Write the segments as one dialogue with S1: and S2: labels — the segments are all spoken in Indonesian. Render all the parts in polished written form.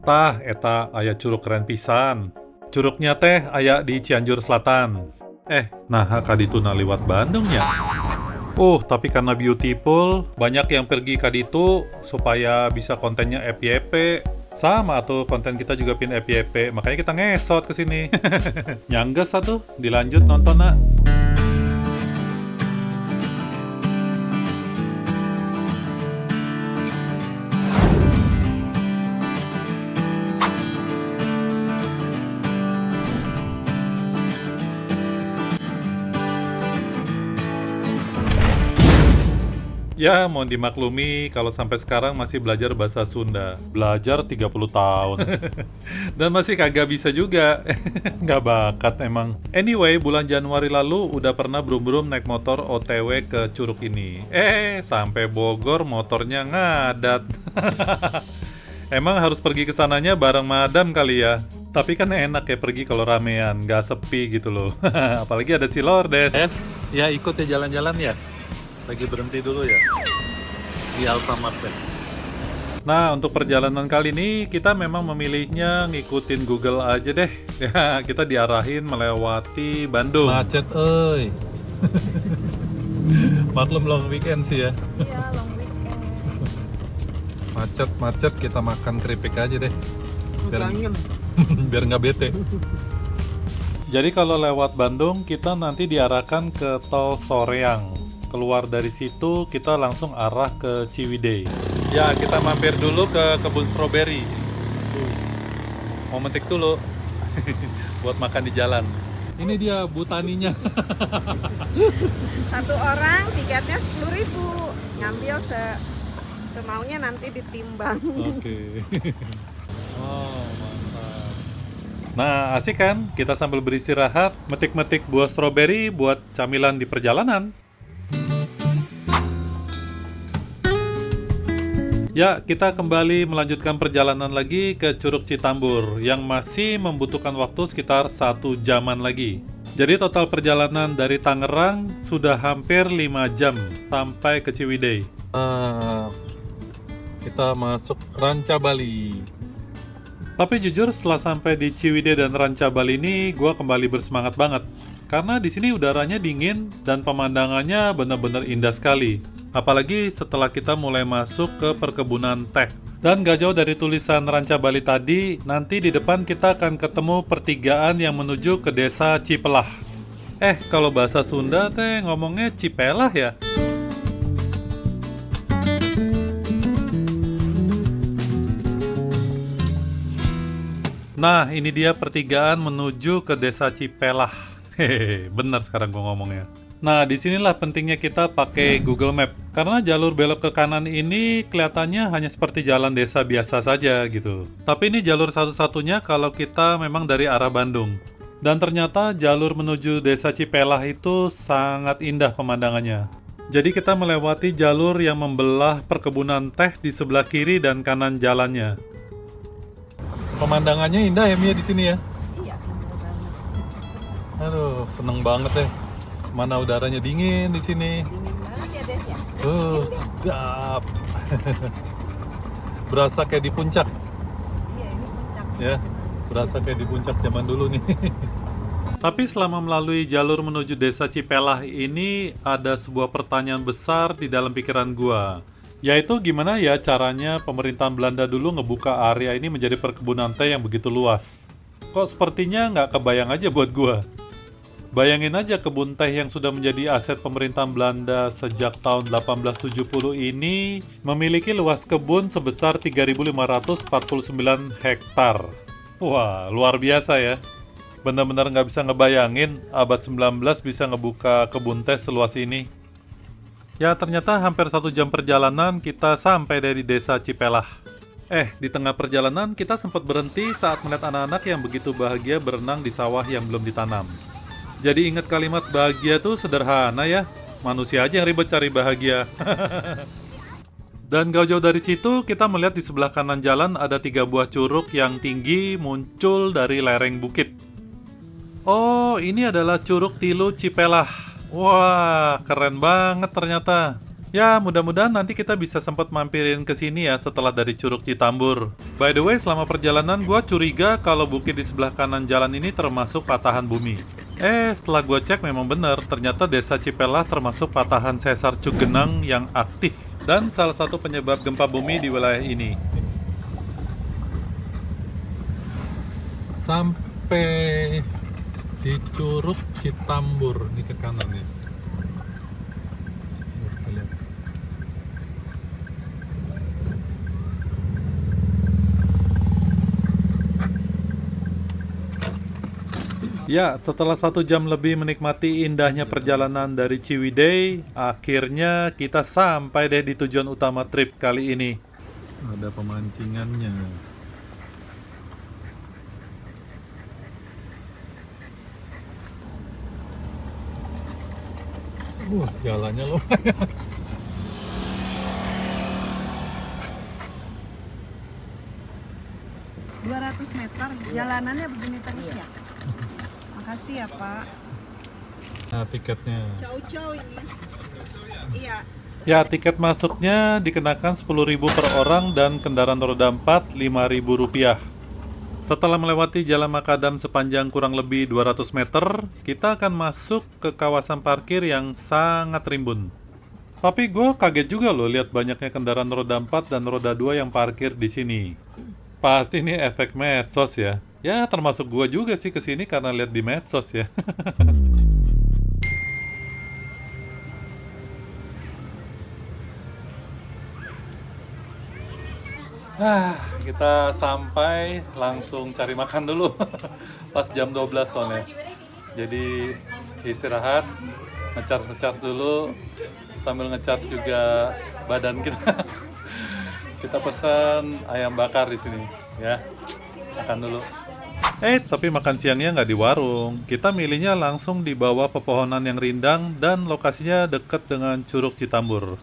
S1: Tah, eta aya curug keren pisan. Curugnya teh aya di Cianjur Selatan. Nah kaditu na liwat Bandung ya. Tapi karena beautiful, banyak yang pergi ke ditu supaya bisa kontennya FYP. Sama tuh konten kita juga pin FYP, makanya kita ngesot ke sini. Nyangges satu, dilanjut nonton nak. Ya, mohon dimaklumi kalau sampai sekarang masih belajar bahasa Sunda. Belajar 30 tahun. Dan masih kagak bisa juga. Nggak bakat emang. Anyway, bulan Januari lalu udah pernah brum-brum naik motor OTW ke Curug ini. Sampai Bogor motornya ngadat. Emang harus pergi ke sananya bareng madam kali ya. Tapi kan enak ya pergi kalau ramean, nggak sepi gitu loh. Apalagi ada si Lordes. Ya ikut ya jalan-jalan ya. Lagi berhenti dulu ya di Alfamart ya. Nah, untuk perjalanan kali ini kita memang memilihnya ngikutin Google aja deh. Ya, kita diarahin melewati Bandung. Macet, euy. Maklum long weekend sih ya.
S2: Iya, long weekend.
S1: Macet, kita makan keripik aja deh. Biar nggak bete. Jadi kalau lewat Bandung, kita nanti diarahkan ke Tol Soreang. Keluar dari situ kita langsung arah ke Ciwidey. Ya, kita mampir dulu ke kebun stroberi. Mau metik dulu buat makan di jalan. Ini dia butaninya.
S2: Satu orang tiketnya 10.000. Ngambil semaunya nanti ditimbang.
S1: Oke. Oh, mantap. Nah, asik kan? Kita sambil beristirahat, metik-metik buah stroberi buat camilan di perjalanan. Ya, kita kembali melanjutkan perjalanan lagi ke Curug Citambur yang masih membutuhkan waktu sekitar 1 jaman lagi. Jadi total perjalanan dari Tangerang sudah hampir 5 jam sampai ke Ciwidey. Kita masuk Ranca Bali. Tapi jujur setelah sampai di Ciwidey dan Ranca Bali ini, gue kembali bersemangat banget. Karena di sini udaranya dingin dan pemandangannya benar-benar indah sekali. Apalagi setelah kita mulai masuk ke perkebunan teh. Dan gak jauh dari tulisan Ranca Bali tadi, nanti di depan kita akan ketemu pertigaan yang menuju ke desa Cipelah. Kalau bahasa Sunda teh ngomongnya Cipelah ya? Nah, ini dia pertigaan menuju ke desa Cipelah. Hehehe, benar sekarang gua ngomongnya. Nah, disinilah pentingnya kita pakai Google Map. Karena jalur belok ke kanan ini kelihatannya hanya seperti jalan desa biasa saja gitu. Tapi ini jalur satu-satunya kalau kita memang dari arah Bandung. Dan ternyata jalur menuju desa Cipelah itu sangat indah pemandangannya. Jadi kita melewati jalur yang membelah perkebunan teh di sebelah kiri dan kanan jalannya. Pemandangannya indah ya Mia di sini ya?
S2: Iya, indah banget.
S1: Aduh, seneng banget deh. Mana udaranya dingin di sini.
S2: Dingin banget ya, Des ya?
S1: Sedap. Berasa kayak di puncak.
S2: Iya, ini puncak.
S1: Ya, berasa kayak di puncak zaman dulu nih. Tapi selama melalui jalur menuju desa Cipelah ini ada sebuah pertanyaan besar di dalam pikiran gua. Yaitu gimana ya caranya pemerintahan Belanda dulu ngebuka area ini menjadi perkebunan teh yang begitu luas. Kok sepertinya nggak kebayang aja buat gua. Bayangin aja kebun teh yang sudah menjadi aset pemerintahan Belanda sejak tahun 1870 ini memiliki luas kebun sebesar 3.549 hektar. Wah, luar biasa ya. Benar-benar nggak bisa ngebayangin abad 19 bisa ngebuka kebun teh seluas ini. Ya, ternyata hampir 1 jam perjalanan kita sampai dari desa Cipelah. Di tengah perjalanan kita sempat berhenti saat melihat anak-anak yang begitu bahagia berenang di sawah yang belum ditanam. Jadi ingat kalimat bahagia tuh sederhana ya. Manusia aja yang ribet cari bahagia. Dan gak jauh dari situ kita melihat di sebelah kanan jalan ada 3 buah curug yang tinggi muncul dari lereng bukit. Oh, ini adalah Curug Tilu Cipelah. Wah, keren banget ternyata. Ya, mudah-mudahan nanti kita bisa sempat mampirin ke sini ya setelah dari Curug Citambur. By the way, selama perjalanan gue curiga kalau bukit di sebelah kanan jalan ini termasuk patahan bumi. Setelah gue cek memang benar, ternyata Desa Cipelah termasuk patahan sesar Cugenang yang aktif dan salah satu penyebab gempa bumi di wilayah ini. Sampai di Curug Citambur, ini ke kanan ya. Coba kita lihat. Ya, setelah 1 jam lebih menikmati indahnya perjalanan dari Ciwidey, akhirnya kita sampai deh di tujuan utama trip kali ini. Ada pemancingannya. Jalannya lumayan.
S2: 200 meter, jalanannya begini terus ya. Makasih ya Pak.
S1: Nah, tiketnya.
S2: Cow-cow ini. Iya.
S1: Ya, tiket masuknya dikenakan 10.000 per orang dan kendaraan roda 4 Rp5.000. Setelah melewati jalan makadam sepanjang kurang lebih 200 meter, kita akan masuk ke kawasan parkir yang sangat rimbun. Tapi gue kaget juga loh lihat banyaknya kendaraan roda 4 dan roda 2 yang parkir di sini. Pasti ini efek medsos ya. Ya, termasuk gue juga sih kesini karena lihat di medsos ya. Kita sampai langsung cari makan dulu. Pas jam 12 soalnya. Jadi istirahat, ngecas dulu, sambil ngecas juga badan kita. Kita pesan ayam bakar di sini, ya. Makan dulu. Tapi makan siangnya nggak di warung. Kita milihnya langsung di bawah pepohonan yang rindang dan lokasinya deket dengan Curug Citambur.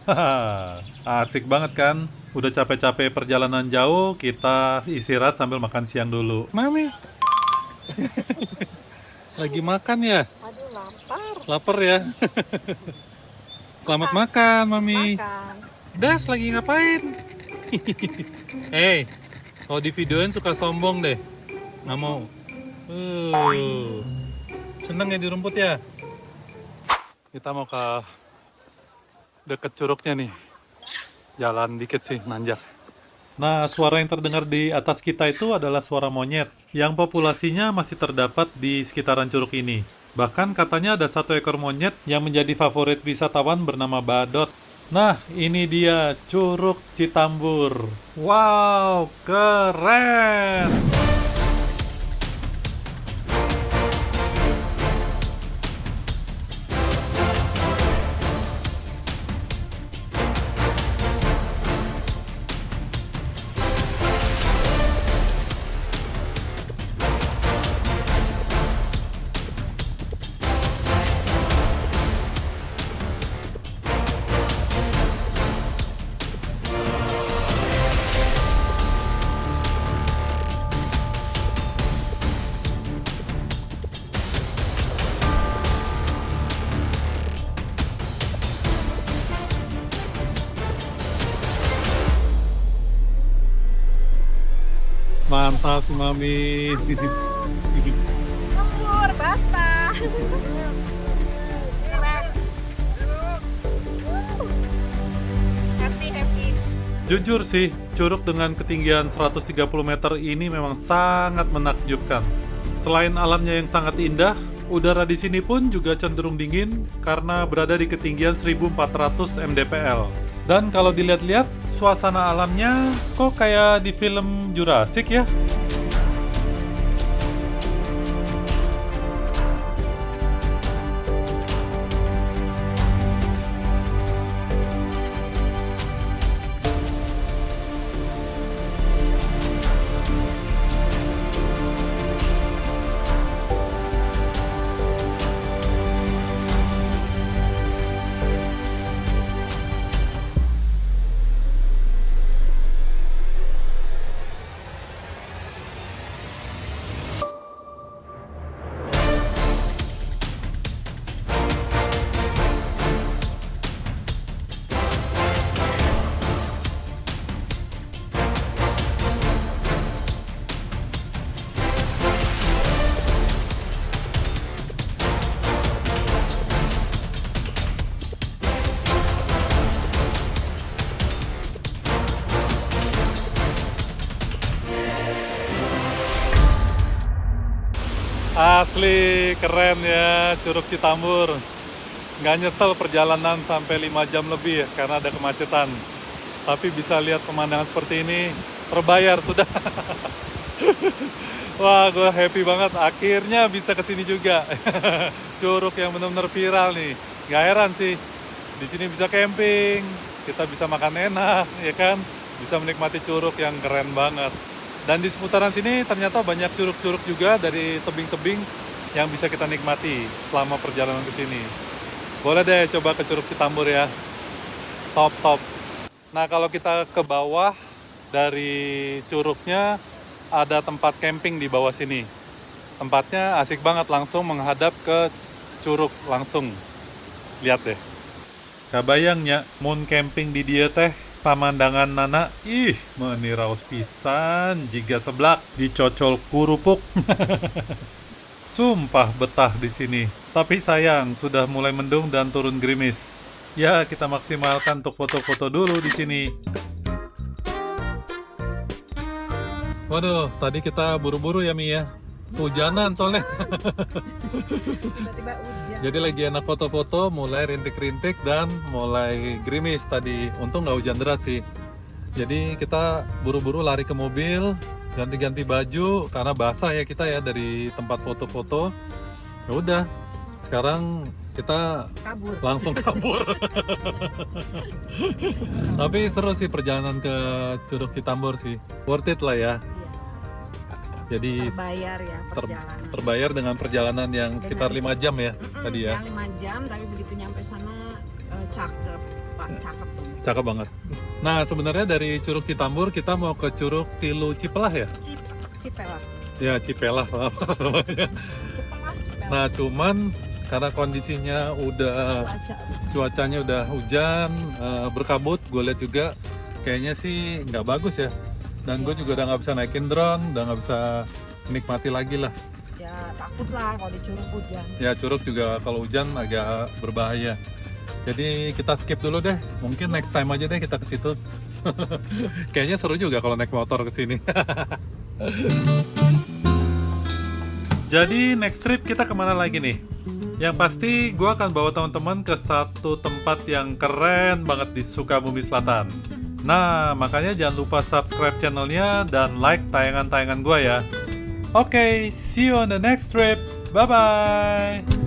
S1: Asik banget kan? Udah capek-capek perjalanan jauh, kita istirahat sambil makan siang dulu. Mami, lagi makan ya?
S2: Aduh lapar.
S1: Lapar ya? Selamat makan, Mami.
S2: Makan.
S1: Das, lagi ngapain? Kalau di videoin suka sombong deh. Nggak mau. Seneng ya di rumput ya? Kita mau ke deket curugnya nih. Jalan dikit sih, nanjak. Nah, suara yang terdengar di atas kita itu adalah suara monyet yang populasinya masih terdapat di sekitaran curug ini. Bahkan katanya ada 1 ekor monyet yang menjadi favorit wisatawan bernama Badot. Nah, ini dia Curug Citambur. Wow, keren! Mantap, Mami.
S2: Lembur, basah. Happy.
S1: Jujur sih, curug dengan ketinggian 130 meter ini memang sangat menakjubkan. Selain alamnya yang sangat indah, udara di sini pun juga cenderung dingin karena berada di ketinggian 1400 mdpl. Dan kalau dilihat-lihat, suasana alamnya kok kayak di film Jurassic ya? Asli keren ya Curug Citambur. Nggak nyesel perjalanan sampai 5 jam lebih ya karena ada kemacetan. Tapi bisa lihat pemandangan seperti ini, terbayar sudah. Wah, gue happy banget. Akhirnya bisa kesini juga. Curug yang benar-benar viral nih. Gak heran sih. Di sini bisa camping, kita bisa makan enak, ya kan? Bisa menikmati curug yang keren banget. Dan di seputaran sini ternyata banyak curug-curug juga dari tebing-tebing yang bisa kita nikmati selama perjalanan ke sini. Boleh deh coba ke Curug Citambur ya. Top. Nah, kalau kita ke bawah dari curugnya ada tempat camping di bawah sini. Tempatnya asik banget, langsung menghadap ke curug langsung. Lihat deh. Kabayangnya mun camping di dia teh pamandangan nana meniraos pisan jika seblak dicocol kurupuk. Sumpah betah di sini. Tapi sayang sudah mulai mendung dan turun gerimis. Ya, kita maksimalkan untuk foto-foto dulu di sini. Waduh, tadi kita buru-buru ya Mi ya. Hujanan soalnya.
S2: Tiba-tiba hujan.
S1: Jadi lagi enak foto-foto, mulai rintik-rintik dan mulai gerimis tadi. Untung nggak hujan deras sih. Jadi kita buru-buru lari ke mobil, ganti-ganti baju karena basah ya kita ya dari tempat foto-foto. Ya udah, sekarang kita
S2: Kabur.
S1: langsung kabur. Tapi seru sih perjalanan ke Curug Citambur sih. Worth it lah ya. Jadi
S2: Terbayar ya perjalanan.
S1: terbayar dengan perjalanan yang sekitar 5 jam ya tadi ya.
S2: Yang 5 jam, tapi begitu nyampe sana cakep, Pak, cakep tuh.
S1: Cakep banget. Nah, sebenarnya dari Curug Citambur kita mau ke Curug Tilu Cipelah ya?
S2: Cipelah.
S1: Ya, Cipelah.
S2: Cipelah.
S1: Nah, cuman karena kondisinya udah cuacanya udah hujan, berkabut, gue lihat juga kayaknya sih nggak bagus ya. Dan gue juga udah nggak bisa naikin drone, udah nggak bisa menikmati lagi lah.
S2: Ya takut lah kalau di curug hujan.
S1: Ya, Curug juga kalau hujan agak berbahaya. Jadi kita skip dulu deh. Mungkin next time aja deh kita ke situ. Kayaknya seru juga kalau naik motor ke sini. Jadi next trip kita kemana lagi nih? Yang pasti gue akan bawa teman-teman ke satu tempat yang keren banget di Sukabumi Selatan. Nah, makanya jangan lupa subscribe channelnya dan like tayangan-tayangan gue ya. Oke, see you on the next trip. Bye-bye.